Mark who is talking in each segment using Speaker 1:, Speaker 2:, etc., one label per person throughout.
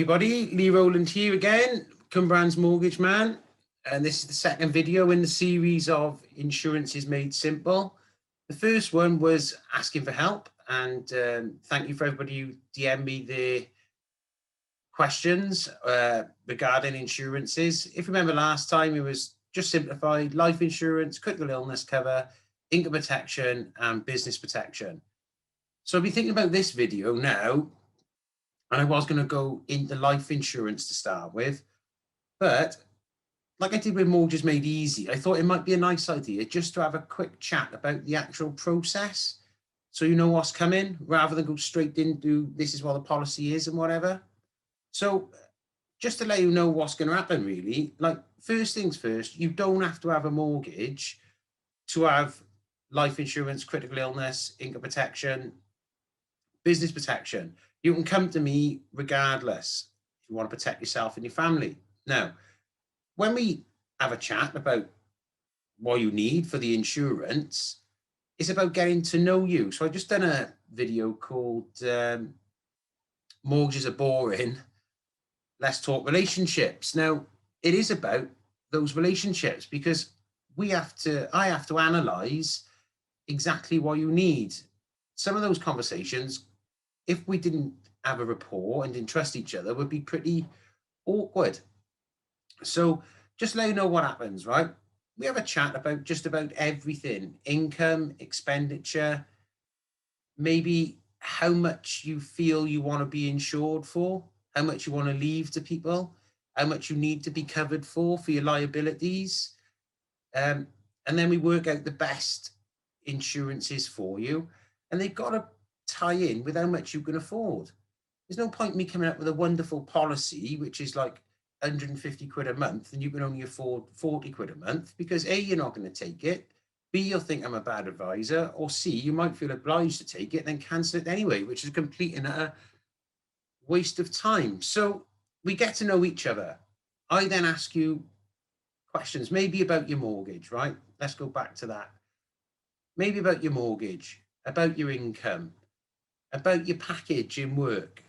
Speaker 1: everybody, Lee Rowland here again, Cumbrian's Mortgage Man, and this is the second video in the series of Insurances Made Simple. The first one was asking for help, and thank you for everybody who DM'd me their questions regarding insurances. If you remember last time, it was just simplified: life insurance, critical illness cover, income protection, and business protection. So I'll be thinking about this video now. And I was going to go into life insurance to start with, but like I did with Mortgages Made Easy, I thought it might be a nice idea just to have a quick chat about the actual process, so you know what's coming, rather than go straight into this is what the policy is and whatever. So just to let you know what's going to happen, really, like first things first, you don't have to have a mortgage to have life insurance, critical illness, income protection, business protection. You can come to me regardless if you want to protect yourself and your family. Now, when we have a chat about what you need for the insurance, it's about getting to know you. So I just done a video called Mortgages Are Boring, Let's Talk Relationships. Now, it is about those relationships because I have to analyze exactly what you need. Some of those conversations, if we didn't have a rapport and didn't trust each other, would be pretty awkward. So just let you know what happens, right? We have a chat about just about everything: income, expenditure, maybe how much you feel you want to be insured for, how much you want to leave to people, how much you need to be covered for your liabilities. And then we work out the best insurances for you, and they've got to tie in with how much you can afford. There's no point in me coming up with a wonderful policy which is like 150 quid a month and you can only afford 40 quid a month, because A, you're not going to take it, B, you'll think I'm a bad advisor, or C, you might feel obliged to take it, then cancel it anyway, which is a complete and utter waste of time. So we get to know each other. I then ask you questions, maybe about your mortgage, right? Let's go back to that. Maybe about your mortgage, about your income, about your package in work,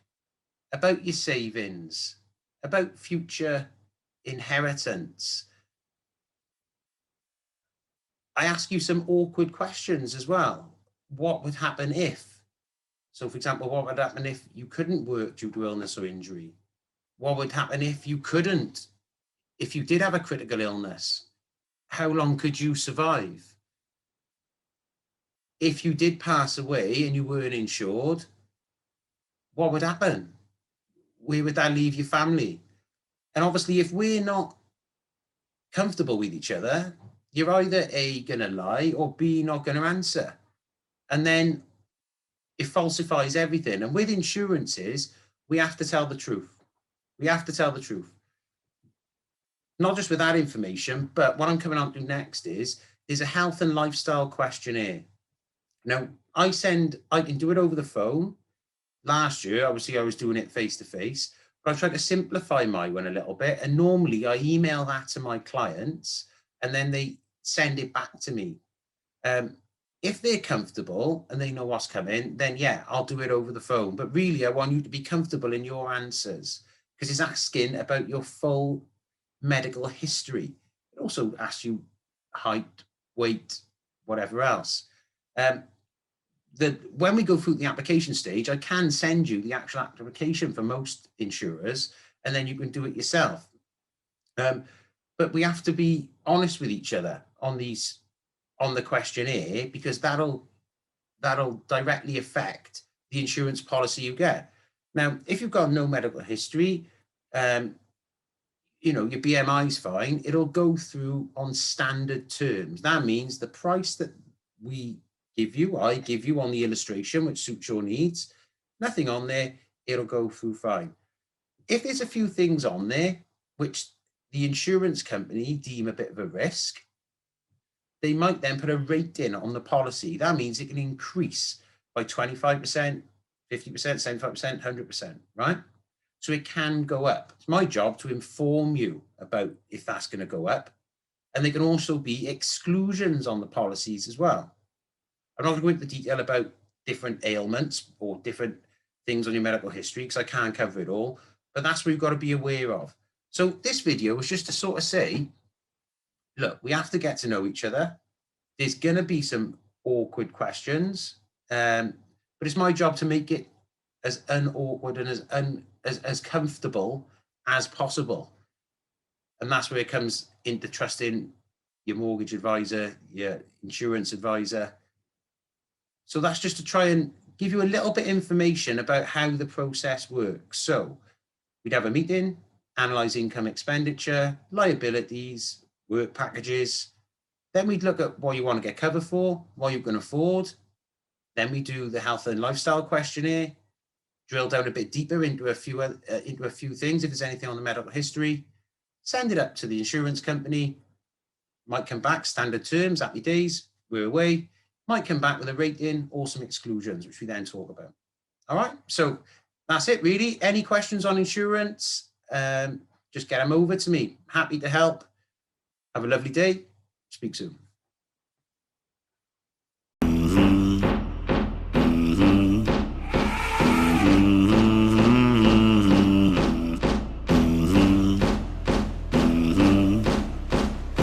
Speaker 1: about your savings, about future inheritance. I ask you some awkward questions as well. What would happen if? So for example, what would happen if you couldn't work due to illness or injury? What would happen if you couldn't? If you did have a critical illness, how long could you survive? If you did pass away and you weren't insured, what would happen? Where would that leave your family? And obviously, if we're not comfortable with each other, you're either A, going to lie, or B, not going to answer. And then it falsifies everything. And with insurances, we have to tell the truth. We have to tell the truth. Not just with that information, but what I'm coming on to next is a health and lifestyle questionnaire. Now, I can do it over the phone. Last year, obviously, I was doing it face-to-face, but I tried to simplify my one a little bit. And normally I email that to my clients and then they send it back to me. If they're comfortable and they know what's coming, then yeah, I'll do it over the phone. But really, I want you to be comfortable in your answers, because it's asking about your full medical history. It also asks you height, weight, whatever else. When we go through the application stage, I can send you the actual application for most insurers, and then you can do it yourself. But we have to be honest with each other on the questionnaire, because that'll directly affect the insurance policy you get. Now, if you've got no medical history, your BMI is fine. It'll go through on standard terms. That means the price that I give you on the illustration, which suits your needs, nothing on there, it'll go through fine. If there's a few things on there which the insurance company deem a bit of a risk, they might then put a rating on the policy. That means it can increase by 25%, 50%, 75%, 100%, right? So it can go up. It's my job to inform you about if that's going to go up. And there can also be exclusions on the policies as well. I'm not going to go into detail about different ailments or different things on your medical history, because I can't cover it all. but that's what we've got to be aware of. So this video was just to sort of say, look, we have to get to know each other. There's going to be some awkward questions, but it's my job to make it as unawkward and as comfortable as possible. And that's where it comes into trusting your mortgage advisor, your insurance advisor. So that's just to try and give you a little bit of information about how the process works. So we'd have a meeting, analyze income expenditure, liabilities, work packages. Then we'd look at what you want to get cover for, what you can afford. Then we do the health and lifestyle questionnaire, drill down a bit deeper into a few things, if there's anything on the medical history, send it up to the insurance company, might come back, standard terms, happy days, we're away, might come back with a rating or some exclusions, which we then talk about. All right, so that's it really. Any questions on insurance, just get them over to me. Happy to help. Have a lovely day. Speak soon.
Speaker 2: Mm-hmm. Mm-hmm. Mm-hmm.